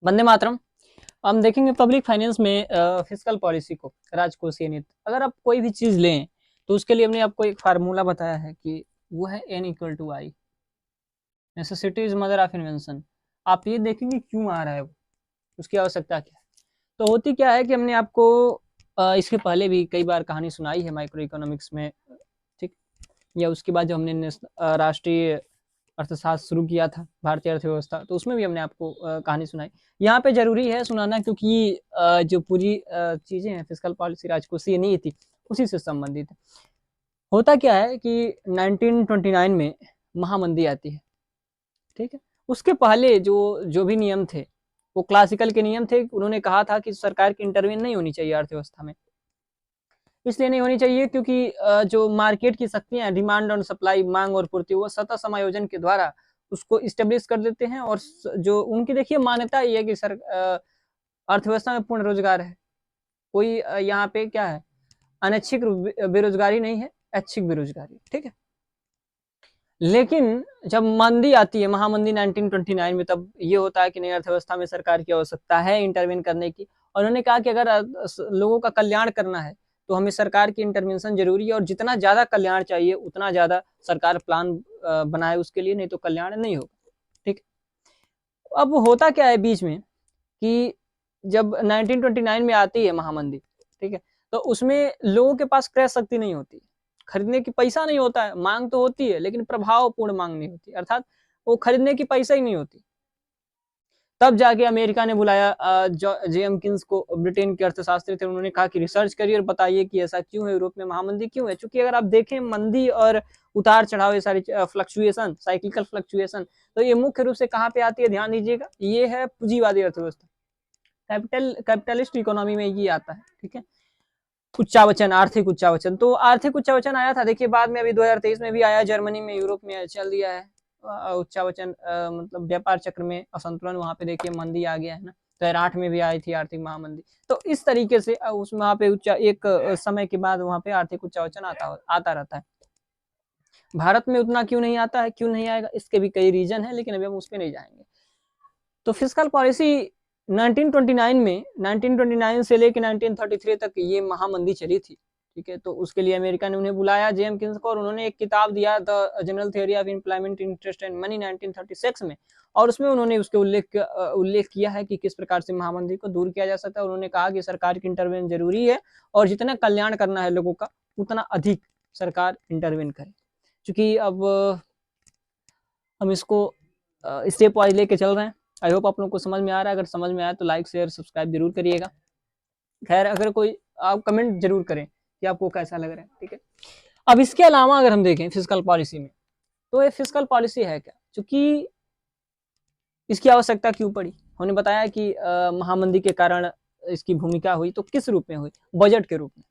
वंदे मातरम। हम देखेंगे public finance में फिस्कल पॉलिसी को, राजकोषीय नीति। अगर आप कोई भी चीज लें तो उसके लिए हमने आपको एक फार्मूला बताया है कि वो है N=I। Necessity is mother of invention. आप ये देखेंगे क्यों आ रहा है वो, उसकी आवश्यकता क्या है। तो होती क्या है कि हमने आपको इसके पहले भी कई बार कहानी सुनाई है माइक्रो इकोनॉमिक्स में, ठीक। या उसके बाद जब हमने राष्ट्रीय अर्थशास्त्र शुरू किया था, भारतीय अर्थव्यवस्था, तो उसमें भी हमने आपको कहानी सुनाई। यहाँ पे जरूरी है सुनाना क्योंकि जो पूरी चीजें हैं, फिस्कल पॉलिसी, राजकोषीय नीति, उसी से संबंधित है। होता क्या है कि 1929 में महामंदी आती है, ठीक है। उसके पहले जो जो भी नियम थे वो क्लासिकल के नियम थे। उन्होंने कहा था कि सरकार की इंटरवेन नहीं होनी चाहिए अर्थव्यवस्था में। इसलिए नहीं होनी चाहिए क्योंकि जो मार्केट की शक्तियां हैं, डिमांड और सप्लाई, मांग और पूर्ति, वो सतत समायोजन के द्वारा उसको इस्टेब्लिश कर देते हैं। और जो उनकी देखिए मान्यता ये है कि अर्थव्यवस्था में पूर्ण रोजगार है। कोई यहाँ पे क्या है, अनैच्छिक बेरोजगारी नहीं है, ऐच्छिक बेरोजगारी, ठीक है। लेकिन जब मंदी आती है, महामंदी 1929 में, तब ये होता है कि नई अर्थव्यवस्था में सरकार की आवश्यकता है इंटरवेन करने की। और उन्होंने कहा कि अगर लोगों का कल्याण करना है तो हमें सरकार की इंटरवेंशन जरूरी है, और जितना ज्यादा कल्याण चाहिए उतना ज्यादा सरकार प्लान बनाए उसके लिए, नहीं तो कल्याण नहीं होगा, ठीक। अब होता क्या है बीच में कि जब 1929 में आती है महामंदी, ठीक है, तो उसमें लोगों के पास क्रय शक्ति नहीं होती, खरीदने की पैसा नहीं होता है। मांग तो होती है लेकिन प्रभावपूर्ण मांग नहीं होती, अर्थात वो खरीदने की पैसा ही नहीं होती। तब जाके अमेरिका ने बुलाया जेम्किंस को, ब्रिटेन के अर्थशास्त्री थे। उन्होंने कहा कि रिसर्च करिए और बताइए कि ऐसा क्यों है, यूरोप में महामंदी क्यों है। क्योंकि अगर आप देखें मंदी और उतार चढ़ाव, ये सारी फ्लक्चुएशन, साइक्लिकल फ्लक्चुएशन, तो ये मुख्य रूप से कहाँ पे आती है, ध्यान दीजिएगा, ये है पूंजीवादी अर्थव्यवस्था, कैपिटलिस्ट इकोनॉमी में ये आता है, ठीक है। उच्चावचन, आर्थिक उच्चावचन, तो आर्थिक उच्चावचन आया था, देखिए बाद में अभी 2023 में भी आया, जर्मनी में, यूरोप में चल दिया है उच्चावचन, मतलब व्यापार चक्र में असंतुलन, वहां पे देखिए मंदी आ गया है ना। 2008 में भी आई थी आर्थिक महामंदी। तो इस तरीके से उस वहां पे एक समय के बाद वहां पे आर्थिक उच्चावचन आता रहता है। भारत में उतना क्यों नहीं आता है, क्यों नहीं आएगा, इसके भी कई रीजन है, लेकिन अभी हम उस पर नहीं जाएंगे। तो फिस्कल पॉलिसी 1929 में, 1929 से लेकर 1933 तक ये महामंदी चली थी, ठीक है। तो उसके लिए अमेरिका ने उन्हें बुलाया, जेम्किंस को, और उन्होंने एक किताब दिया, the general theory of employment, interest and money, 1936 में। और उसमें उन्होंने उसके उल्लेख किया है कि किस प्रकार से महामंदी को दूर किया जा सकता है। उन्होंने कहा कि सरकार की इंटरवेन जरूरी है, और जितना कल्याण करना है लोगों का उतना अधिक सरकार इंटरवेन करे। क्योंकि अब हम इसको स्टेप वाइज लेके चल रहे हैं। आई होप आप लोग को समझ में आ रहा है। अगर समझ में आया तो लाइक शेयर सब्सक्राइब जरूर करिएगा। खैर, अगर कोई आप कमेंट जरूर करें कि आपको कैसा लग रहा है, ठीक है। अब इसके अलावा अगर हम देखें फिस्कल पॉलिसी में, तो ये फिस्कल पॉलिसी है क्या, क्योंकि इसकी आवश्यकता क्यों पड़ी। हमने बताया कि महामंदी के कारण इसकी भूमिका हुई, तो किस रूप में हुई, बजट के रूप में।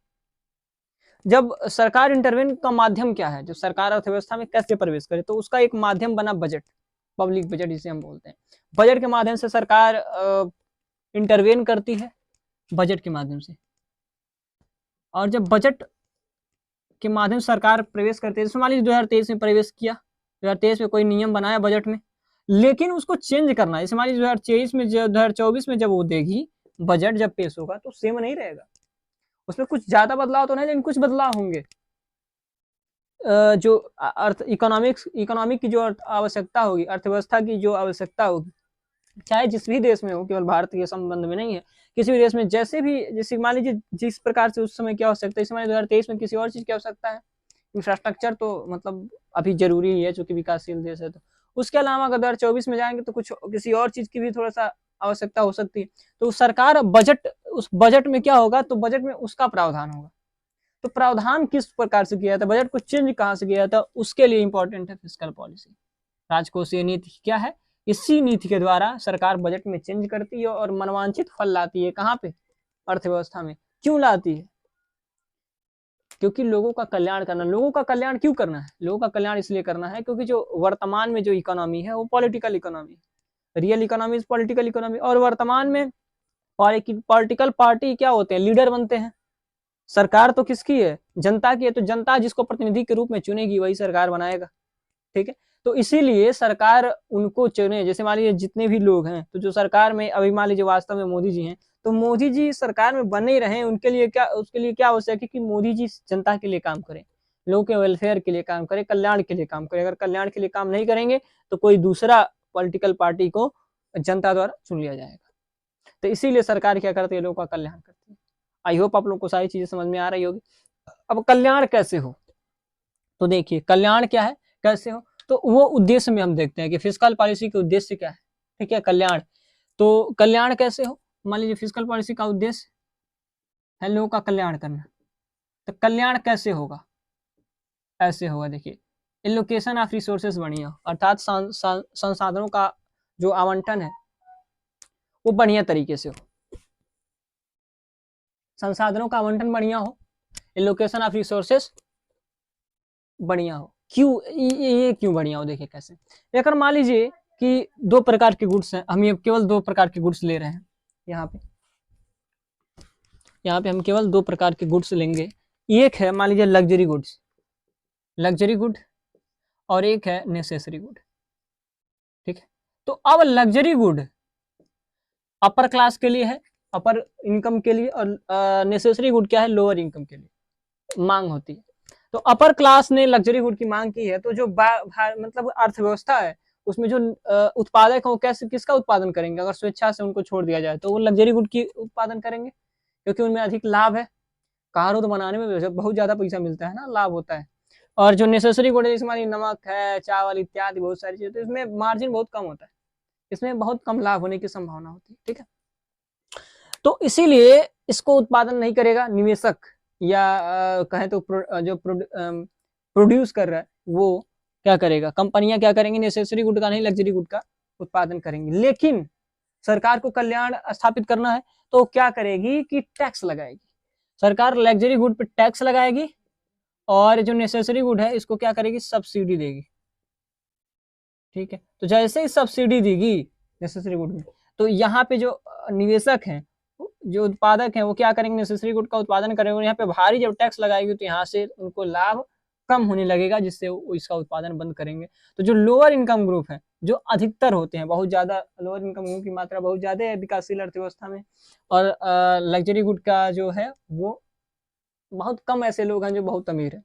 जब सरकार इंटरवेन का माध्यम क्या है, जब सरकार अर्थव्यवस्था में कैसे प्रवेश करे, तो उसका एक माध्यम बना बजट, पब्लिक बजट जिसे हम बोलते हैं। बजट के माध्यम से सरकार इंटरवेन करती है, बजट के माध्यम से। और जब बजट के माध्यम से सरकार प्रवेश करती है, जैसे मान लीजिए 2023 में प्रवेश किया, 2023 में कोई नियम बनाया बजट में, लेकिन उसको चेंज करना है। जैसे मान लीजिए 2023 में, 2024 में जब वो देगी बजट, जब पेश होगा, तो सेम नहीं रहेगा, उसमें कुछ ज्यादा बदलाव तो नहीं, लेकिन कुछ बदलाव होंगे। जो अर्थ इकोनॉमिक की जो आवश्यकता होगी, अर्थव्यवस्था की जो आवश्यकता होगी, चाहे जिस भी देश में हो, केवल भारत के संबंध में नहीं है, किसी भी देश में, जैसे भी, जैसे मान लीजिए जिस प्रकार से उस समय क्या आवश्यकता है, इस समय 2023 में किसी और चीज की आवश्यकता है। इंफ्रास्ट्रक्चर तो मतलब अभी जरूरी ही है, चूंकि विकासशील देश है। तो उसके अलावा अगर 2024 में जाएंगे तो कुछ किसी और चीज की भी थोड़ा सा आवश्यकता हो सकती है। तो सरकार बजट, उस बजट में क्या होगा, तो बजट में उसका प्रावधान होगा। तो प्रावधान किस प्रकार से किया था, बजट को चेंज कहां से किया था, उसके लिए इंपॉर्टेंट है फिस्कल पॉलिसी। राजकोषीय नीति क्या है, इसी नीति के द्वारा सरकार बजट में चेंज करती है और मनवांछित फल लाती है। कहां पे, अर्थव्यवस्था में। क्यों लाती है, क्योंकि लोगों का कल्याण करना। लोगों का कल्याण क्यों करना है, लोगों का कल्याण इसलिए करना है क्योंकि जो वर्तमान में जो इकोनॉमी है वो political economy, real economy is political economy. और वर्तमान में पॉलिटिकल पार्टी क्या होते हैं, लीडर बनते हैं। सरकार तो किसकी है, जनता की है, तो जनता जिसको प्रतिनिधि के रूप में चुनेगी वही सरकार बनाएगा। ठीक है। तो इसीलिए सरकार उनको चुने, जैसे मान लीजिए जितने भी लोग हैं, तो जो सरकार में अभी मान लीजिए वास्तव में मोदी जी हैं, तो मोदी जी सरकार में बने ही रहे, उनके लिए क्या, उसके लिए क्या आवश्यक है कि मोदी जी जनता के लिए काम करें, लोगों के वेलफेयर के लिए काम करें, कल्याण के लिए काम करें। अगर कल्याण के लिए काम नहीं करेंगे तो कोई दूसरा पॉलिटिकल पार्टी को जनता द्वारा चुन लिया जाएगा। तो इसीलिए सरकार क्या करती है, लोगों का कल्याण करती है। आई होप आप लोग को सारी चीजें समझ में आ रही होगी। अब कल्याण कैसे हो, तो देखिए कल्याण क्या है, कैसे हो, तो वो उद्देश्य में हम देखते हैं कि फिस्कल पॉलिसी के उद्देश्य क्या है। ठीक है, कल्याण, तो कल्याण कैसे हो, मान लीजिए फिस्कल पॉलिसी का उद्देश्य है लोगों का कल्याण करना, तो कल्याण कैसे होगा, ऐसे होगा। देखिए एलोकेशन ऑफ रिसोर्सेज बढ़िया, अर्थात संसाधनों का जो आवंटन है वो बढ़िया तरीके से हो, संसाधनों का आवंटन बढ़िया हो, एलोकेशन ऑफ रिसोर्सेज बढ़िया हो। क्यों ये क्यों बढ़िया हो, देखिए कैसे। अगर मान लीजिए कि दो प्रकार के गुड्स हैं, हम ये केवल दो प्रकार के गुड्स ले रहे हैं, यहाँ पे हम केवल दो प्रकार के गुड्स लेंगे। एक है मान लीजिए लग्जरी गुड्स, लग्जरी गुड, और एक है नेसेसरी गुड। ठीक है, तो अब लग्जरी गुड अपर क्लास के लिए है, अपर इनकम के लिए, और नेसेसरी गुड क्या है, लोअर इनकम के लिए मांग होती है। तो अपर क्लास ने लग्जरी गुड की मांग की है, तो जो मतलब अर्थव्यवस्था है उसमें जो उत्पादक है वो कैसे, किसका उत्पादन करेंगे, अगर स्वेच्छा से उनको छोड़ दिया जाए तो वो लग्जरी गुड की उत्पादन करेंगे, क्योंकि उनमें अधिक लाभ है, कार बनाने में बहुत ज्यादा पैसा मिलता है ना, लाभ होता है। और जो नेसेसरी गुड है, जैसे नमक है, चावल इत्यादि बहुत सारी चीजें, तो इसमें मार्जिन बहुत कम होता है, इसमें बहुत कम लाभ होने की संभावना होती है। ठीक है, तो इसीलिए इसको उत्पादन नहीं करेगा निवेशक, या कहें तो जो प्रोड्यूस कर रहा है वो क्या करेगा, कंपनियां क्या करेंगी, नेसेसरी गुड का नहीं लग्जरी गुड का उत्पादन करेंगी। लेकिन सरकार को कल्याण स्थापित करना है तो क्या करेगी कि टैक्स लगाएगी, सरकार लग्जरी गुड पे टैक्स लगाएगी, और जो नेसेसरी गुड है इसको क्या करेगी, सब्सिडी देगी। ठीक है, तो जैसे ही सब्सिडी देगी नेसेसरी गुड में, तो यहाँ पे जो निवेशक हैं, जो उत्पादक हैं, वो क्या करेंगे, नेसेसरी गुड का उत्पादन करेंगे, और यहाँ पे भारी जब टैक्स लगाएगी तो यहाँ से उनको लाभ कम होने लगेगा, जिससे वो इसका उत्पादन बंद करेंगे। तो जो लोअर इनकम ग्रुप है, जो अधिकतर होते हैं, बहुत ज्यादा लोअर इनकम ग्रुप की मात्रा बहुत ज्यादा है विकासशील अर्थव्यवस्था में, और लग्जरी गुड का जो है वो बहुत कम ऐसे लोग हैं जो बहुत अमीर है,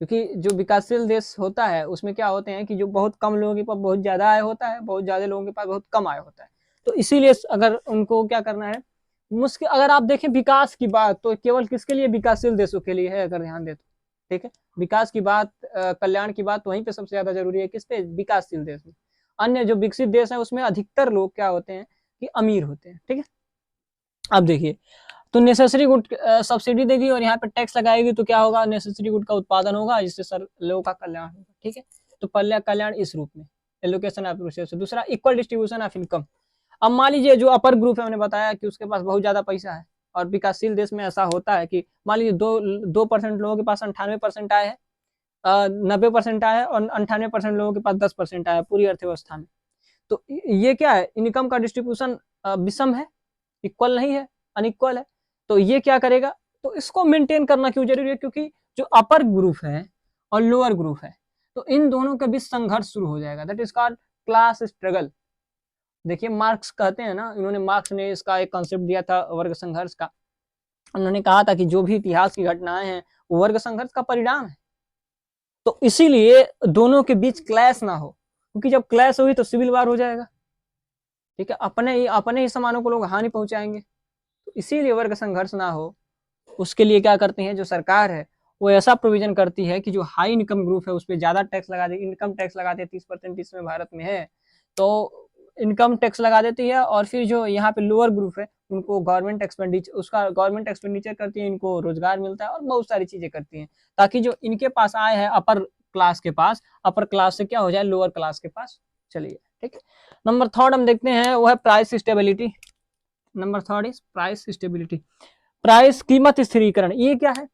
क्योंकि जो विकासशील देश होता है उसमें क्या होते हैं कि जो बहुत कम लोगों के पास बहुत ज्यादा आय होता है, बहुत ज्यादा लोगों के पास बहुत कम आय होता है। तो इसीलिए अगर उनको क्या करना है, मुश्किल, अगर आप देखें विकास की बात तो केवल किसके लिए, विकासशील देशों के लिए है, अगर ध्यान दे तो। ठीक है, विकास की बात, कल्याण की बात वहीं पे सबसे ज्यादा जरूरी है, किस पे, विकासशील देश में। अन्य जो विकसित देश है उसमें अधिकतर लोग क्या होते हैं कि अमीर होते हैं। ठीक है, अब देखिए, तो नेसेसरी गुड सब्सिडी देगी और यहाँ पे टैक्स लगाएगी, तो क्या होगा, नेसेसरी गुड का उत्पादन होगा, जिससे सर लोगों का कल्याण होगा। ठीक है, तो पहले कल्याण इस रूप में, एलोकेशन ऑफ रिसोर्सेज। दूसरा इक्वल डिस्ट्रीब्यूशन ऑफ इनकम। अब मान लीजिए जो अपर ग्रुप है, मैंने बताया कि उसके पास बहुत ज्यादा पैसा है, और विकासशील देश में ऐसा होता है कि मान लीजिए 2% लोगों के पास 98% आय है, 90% आय है, और 98% लोगों के पास 10% आय है पूरी अर्थव्यवस्था में। तो ये क्या है, इनकम का डिस्ट्रीब्यूशन विषम है, इक्वल नहीं है, अनइक्वल है। तो ये क्या करेगा, तो इसको मेंटेन करना क्यों जरूरी है, क्योंकि जो अपर ग्रुप है और लोअर ग्रुप है, तो इन दोनों के बीच संघर्ष शुरू हो जाएगा, that is called class struggle. देखिए मार्क्स कहते हैं ना, इन्होंने, मार्क्स ने इसका एक कॉन्सेप्ट दिया था वर्ग संघर्ष का। उन्होंने कहा था कि जो भी इतिहास की घटनाएं हैं वो वर्ग संघर्ष का परिणाम है। तो इसीलिए दोनों के बीच क्लैश ना हो, क्योंकि जब क्लैश होगी तो सिविल वार हो जाएगा। ठीक है, अपने ही सामानों को लोग हानि पहुंचाएंगे, तो इसीलिए वर्ग संघर्ष ना हो, उसके लिए क्या करते हैं, जो सरकार है वो ऐसा प्रोविजन करती है कि जो हाई इनकम ग्रुप है उस पर ज्यादा टैक्स लगा दे, इनकम टैक्स लगा दे 30% इसमें भारत में है, तो इनकम टैक्स लगा देती है, और फिर जो यहाँ पे लोअर ग्रुप है उनको गवर्नमेंट एक्सपेंडिचर, उसका गवर्नमेंट एक्सपेंडिचर करती है, इनको रोजगार मिलता है, और बहुत सारी चीजें करती हैं, ताकि जो इनके पास आय है अपर क्लास के पास, अपर क्लास से क्या हो जाए, लोअर क्लास के पास चलिए। ठीक है, नंबर थर्ड हम देखते हैं वो है price stability. Number third is price stability, price कीमत स्थिरीकरण। ये क्या है,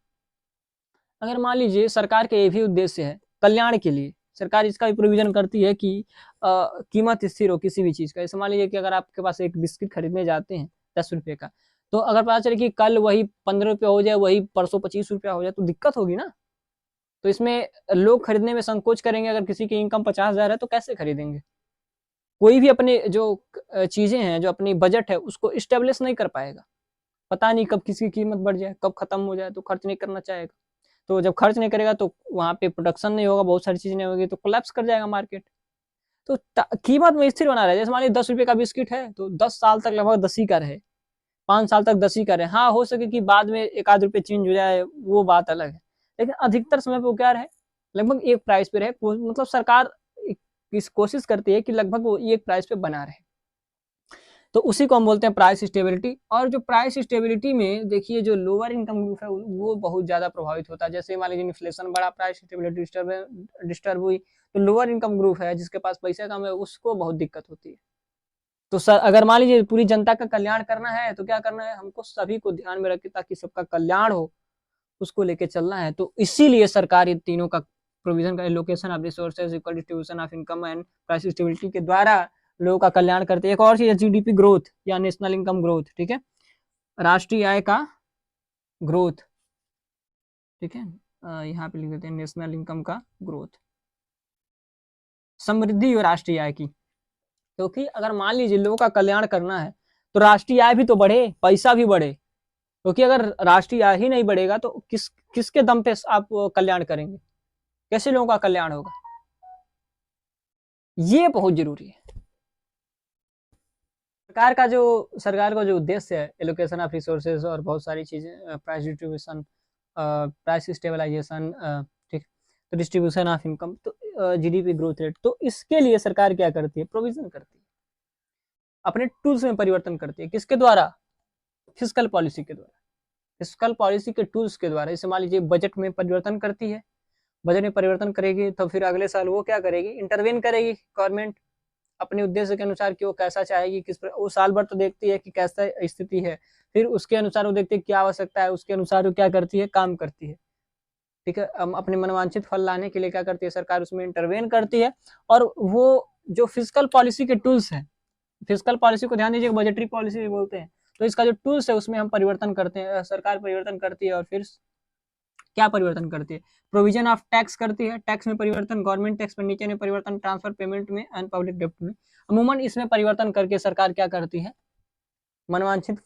अगर मान लीजिए सरकार के ये भी उद्देश्य है कल्याण के लिए, सरकार इसका भी प्रोविजन करती है कि कीमत स्थिर हो किसी भी चीज का। जैसे मान लीजिए कि अगर आपके पास एक बिस्किट खरीदने जाते हैं 10 रुपए का, तो अगर पता चले कि कल वही 15 रुपये हो जाए, वही परसों 25 रुपया हो जाए, तो दिक्कत होगी ना। तो इसमें लोग खरीदने में संकोच करेंगे। अगर किसी की इनकम 50,000 है तो कैसे खरीदेंगे? कोई भी अपने जो चीजें हैं, जो अपनी बजट है, उसको स्टेब्लिश नहीं कर पाएगा। पता नहीं कब किसकी कीमत बढ़ जाए, कब खत्म हो जाए, तो खर्च नहीं करना चाहेगा। तो जब खर्च नहीं करेगा तो वहां पे प्रोडक्शन नहीं होगा, बहुत सारी चीजें नहीं होगी, तो कोलैप्स कर जाएगा मार्केट। तो कीमत में स्थिर बना रहे। जैसे मान लीजिए 10 रुपए का बिस्किट है तो 10 साल तक लगभग 10 ही का रहे, 5 साल तक 10 ही का रहे। हाँ, हो सके कि बाद में एक आध रुपए चेंज हो जाए, वो बात अलग है, लेकिन अधिकतर समय पे वो क्या रहे, लगभग एक प्राइस पे रहे। मतलब सरकार इस कोशिश करती है कि लगभग वो एक प्राइस पे बना रहे। तो उसी को हम बोलते हैं प्राइस स्टेबिलिटी। और जो प्राइस स्टेबिलिटी में देखिए, जो लोअर इनकम ग्रुप है वो बहुत ज्यादा प्रभावित होता है। जैसे मान लीजिए इन्फ्लेशन बढ़ा, प्राइस स्टेबिलिटी डिस्टर्ब हुई, तो लोअर इनकम ग्रुप है जिसके पास पैसा कम है, उसको बहुत दिक्कत होती है। तो सर, अगर मान लीजिए पूरी जनता का कल्याण करना है तो क्या करना है, हमको सभी को ध्यान में रखें ताकि सबका कल्याण हो, उसको लेके चलना है। तो इसीलिए सरकार इन तीनों का प्रोविजन का, location of resources, equal distribution of income and price stability के द्वारा लोगों का कल्याण करती है। एक और चीज है जीडीपी ग्रोथ या नेशनल इनकम ग्रोथ, ठीक है, राष्ट्रीय आय का ग्रोथ, ठीक है। यहाँ पे लिख देते हैं नेशनल इनकम का ग्रोथ, समृद्धि और राष्ट्रीय आय की। क्योंकि अगर मान लीजिए लोगों का कल्याण करना है तो राष्ट्रीय आय भी तो बढ़े, पैसा भी बढ़े। क्योंकि अगर राष्ट्रीय आय ही नहीं बढ़ेगा तो किसके दम पे आप कल्याण करेंगे, कैसे लोगों का कल्याण होगा? ये बहुत जरूरी है। सरकार का जो उद्देश्य है, एलोकेशन ऑफ रिसोर्सेज और बहुत सारी चीजें, प्राइस डिस्ट्रीब्यूशन, प्राइस स्टेबलाइजेशन, ठीक, तो डिस्ट्रीब्यूशन ऑफ इनकम, तो जीडीपी ग्रोथ रेट, तो इसके लिए सरकार क्या करती है, प्रोविजन करती है, अपने टूल्स में परिवर्तन करती है। किसके द्वारा? फिस्कल पॉलिसी के द्वारा। फिस्कल पॉलिसी के टूल्स के द्वारा। जैसे मान लीजिए बजट में परिवर्तन करती है, बजट में परिवर्तन करेगी तो फिर अगले साल वो क्या करेगी, इंटरवेन करेगी गवर्नमेंट अपने उद्देश्य के अनुसार कि वो कैसा चाहेगी, वो साल भर तो देखती है कि कैसा स्थिति है, फिर उसके अनुसार वो देखती है क्या आवश्यकता है, उसके अनुसार वो क्या करती है, काम करती है, ठीक है। अपने मनवांछित फल लाने के लिए क्या करती है सरकार, उसमें इंटरवेन करती है। और वो जो फिस्कल पॉलिसी के टूल्स हैं, फिस्कल पॉलिसी को ध्यान दीजिए, बजटरी पॉलिसी भी बोलते हैं, तो इसका जो टूल्स है उसमें हम परिवर्तन करते हैं, सरकार परिवर्तन करती है। और फिर क्या परिवर्तन करती है, प्रोविजन ऑफ टैक्स करती है, टैक्स में परिवर्तन, गवर्नमेंट एक्सपेंडिचर में परिवर्तन, ट्रांसफर पेमेंट में एंड पब्लिक डेब्ट में। अमूमन इसमें परिवर्तन करके सरकार क्या करती है, मनवांछित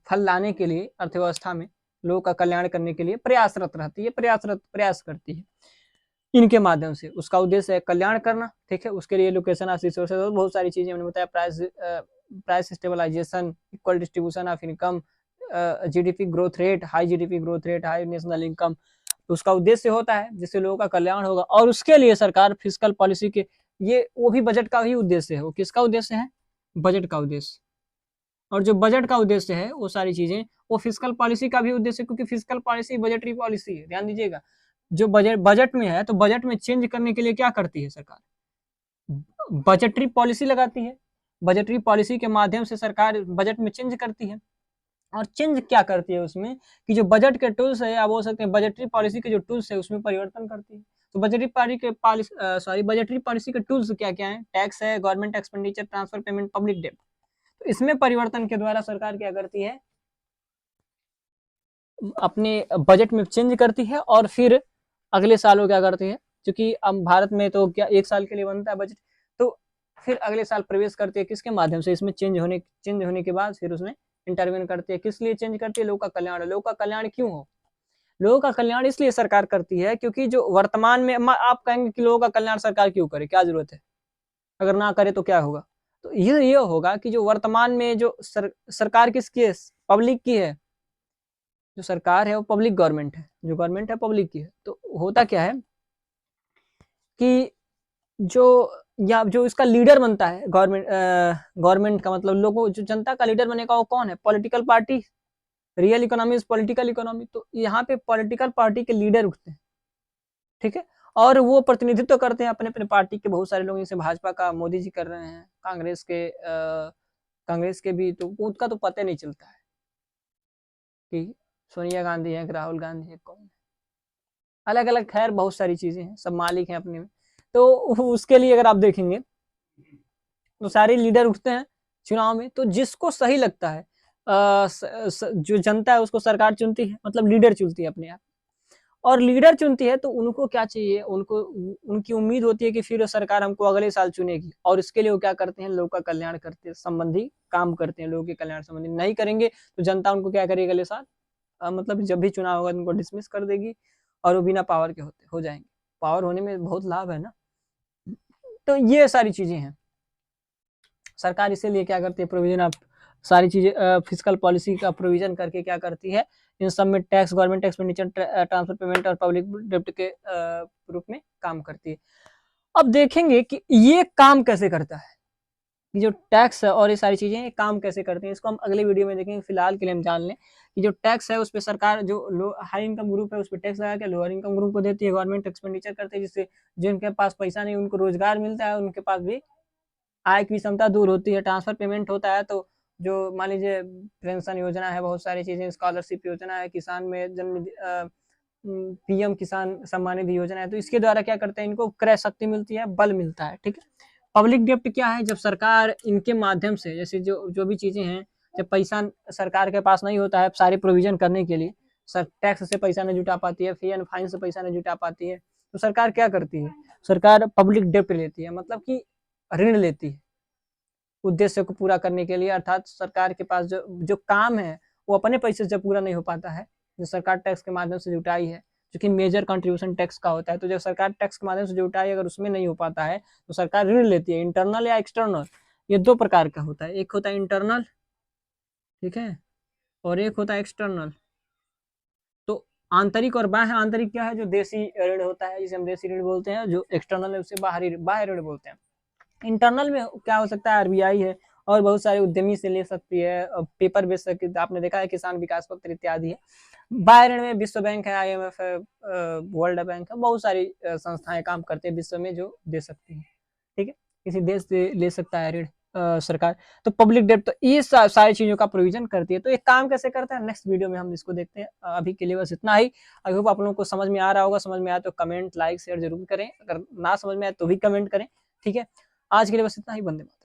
फल लाने के लिए अर्थव्यवस्था में लोगों का कल्याण करने के लिए प्रयासरत रहती है, प्रयास करती है। इनके माध्यम से उसका उद्देश्य है कल्याण करना, ठीक है। उसके लिए लोकेशन ऑफ रिसोर्सेज और बहुत सारी चीजें मैंने बताया, price stabilisation, equal distribution of income, GDP growth rate, high GDP growth rate, high national income, उसका उद्देश्य होता है जिससे लोगों का कल्याण होगा। और उसके लिए सरकार फिस्कल पॉलिसी के, ये वो भी बजट का ही उद्देश्य है। वो किसका उद्देश्य है, बजट का उद्देश्य। और जो बजट का उद्देश्य है वो सारी चीजें, वो फिस्कल पॉलिसी का भी उद्देश्य, क्योंकि फिस्कल पॉलिसी बजटरी पॉलिसी है, ध्यान दीजिएगा। जो बजट में है तो बजट में चेंज करने के लिए क्या करती है सरकार, बजटरी पॉलिसी लगाती है। बजटरी पॉलिसी के माध्यम से सरकार बजट में चेंज करती है। और चेंज क्या करती है उसमें, कि जो बजट के टूल्स है, आप बोल सकते हैं बजटरी पॉलिसी के जो टूल्स है उसमें परिवर्तन करती है। तो बजटरी पॉलिसी के टूल्स क्या क्या है, टैक्स है, government expenditure, transfer payment, public डेब्ट। तो इसमें परिवर्तन के द्वारा सरकार क्या करती है, अपने बजट में चेंज करती है। और फिर अगले साल वो क्या करती है, क्योंकि अब भारत में तो क्या एक साल के लिए बनता है बजट, तो फिर अगले साल प्रवेश करती है किसके माध्यम से, इसमें चेंज होने के बाद फिर उसमें इंटरवेन करती है। किस लिए चेंज करती है, लोगों का कल्याण। लोगों का कल्याण क्यों हो, लोगों का कल्याण इसलिए सरकार करती है क्योंकि जो वर्तमान में, आप कहेंगे कि लोगों का कल्याण सरकार क्यों करे, क्या जरूरत है, अगर ना करे तो क्या होगा। तो ये होगा कि जो वर्तमान में जो सरकार किसकी है, पब्लिक की है। जो सरकार है वो पब्लिक गवर्नमेंट है, जो गवर्नमेंट है पब्लिक की है। तो होता क्या है कि जो इसका लीडर बनता है, गवर्नमेंट का मतलब लोगों, जो जनता का लीडर बनेगा वो कौन है, political party. Real economy is political economy. तो यहाँ पे पॉलिटिकल पार्टी के लीडर उठते हैं, ठीक है। और वो प्रतिनिधित्व करते हैं अपने अपने पार्टी के। बहुत सारे लोग, जैसे भाजपा का मोदी जी कर रहे हैं, कांग्रेस के भी, तो उसका तो पता नहीं चलता है कि सोनिया गांधी है कि राहुल गांधी है, कौन है, अलग अलग, खैर बहुत सारी चीजें हैं, सब मालिक हैं अपने में। तो उसके लिए अगर आप देखेंगे तो सारे लीडर उठते हैं चुनाव में, तो जिसको सही लगता है, जो जनता है उसको सरकार चुनती है, मतलब लीडर चुनती है अपने आप। और लीडर चुनती है तो उनको क्या चाहिए, उनको उनकी उम्मीद होती है कि फिर सरकार हमको अगले साल चुनेगी, और इसके लिए वो क्या करते हैं, लोगों का कल्याण करते हैं, संबंधी काम करते हैं, लोगों के कल्याण संबंधी। नहीं करेंगे तो जनता उनको क्या करेगी अगले साल, मतलब जब भी चुनाव होगा उनको डिसमिस कर देगी और वो बिना पावर के हो जाएंगे। पावर होने में बहुत लाभ है ना। तो ये सारी चीजें हैं, सरकार इसीलिए क्या करती है, प्रोविजन ऑफ सारी चीजें फिजिकल पॉलिसी का प्रोविजन करके क्या करती है, इन सब में tax, government expenditure, transfer payment और पब्लिक डेब्ट के रूप में काम करती है। अब देखेंगे कि ये काम कैसे करता है, कि जो टैक्स है और ये सारी चीजें ये काम कैसे करते हैं, इसको हम अगले वीडियो में देखेंगे। फिलहाल के लिए हम जान लें कि जो टैक्स है उस पर सरकार जो हाई इनकम ग्रुप है उस पर टैक्स लगा के लोअर इनकम ग्रुप को देती है, गवर्नमेंट एक्सपेंडिचर करते हैं, जिससे जिनके पास पैसा नहीं उनको रोजगार मिलता है, उनके पास भी आय की क्षमता दूर होती है। ट्रांसफर पेमेंट होता है तो जो मान लीजिए पेंशन योजना है, बहुत सारी चीजें, स्कॉलरशिप योजना है, किसान में जन्म पीएम किसान सम्मान निधि योजना है, तो इसके द्वारा क्या करते हैं, इनको क्रय शक्ति मिलती है, बल मिलता है। ठीक है। पब्लिक डेप्ट क्या है, जब सरकार इनके माध्यम से, जैसे जो भी चीजें हैं, जब पैसा सरकार के पास नहीं होता है सारे प्रोविजन करने के लिए, टैक्स से पैसा नहीं जुटा पाती है, फी एंड फाइन से पैसा नहीं जुटा पाती है, तो सरकार क्या करती है, सरकार पब्लिक डेप्ट लेती है, मतलब कि ऋण लेती है उद्देश्य को पूरा करने के लिए। अर्थात सरकार के पास जो काम है वो अपने पैसे से पूरा नहीं हो पाता है, जो सरकार टैक्स के माध्यम से जुटाई है, जो कि मेजर कंट्रीब्यूशन टैक्स का होता है, तो जब सरकार टैक्स के माध्यम से जुटाई अगर उसमें नहीं हो पाता है तो सरकार ऋण लेती है, इंटरनल या एक्सटर्नल। ये दो प्रकार का होता है, एक होता है इंटरनल, ठीक है, और एक होता है एक्सटर्नल। तो आंतरिक और बाह्य, आंतरिक क्या है, जो देशी ऋण होता है जिसे हम देशी ऋण बोलते हैं, जो एक्सटर्नल है उसे बाह्य ऋण बोलते हैं। इंटरनल में क्या हो सकता है, आरबीआई है और बहुत सारे उद्यमी से ले सकती है, पेपर बेच सकती, आपने देखा है किसान विकास पत्र इत्यादि है। बाह्य ऋण में विश्व बैंक है, आईएमएफ है, वर्ल्ड बैंक है, बहुत सारी संस्थाएं काम करते हैं विश्व में जो दे सकती है। ठीक है, किसी देश से ले सकता है ऋण सरकार। तो पब्लिक डेट तो ये सारी चीजों का प्रोविजन करती है। तो एक काम कैसे करता है, नेक्स्ट वीडियो में हम इसको देखते हैं। अभी के लिए बस इतना ही। आई होप आप लोगों को समझ में आ रहा होगा, समझ में आया तो कमेंट, लाइक, शेयर जरूर करें, अगर ना समझ में आए तो भी कमेंट करें। ठीक है, आज के लिए बस इतना ही। वंदे मातरम।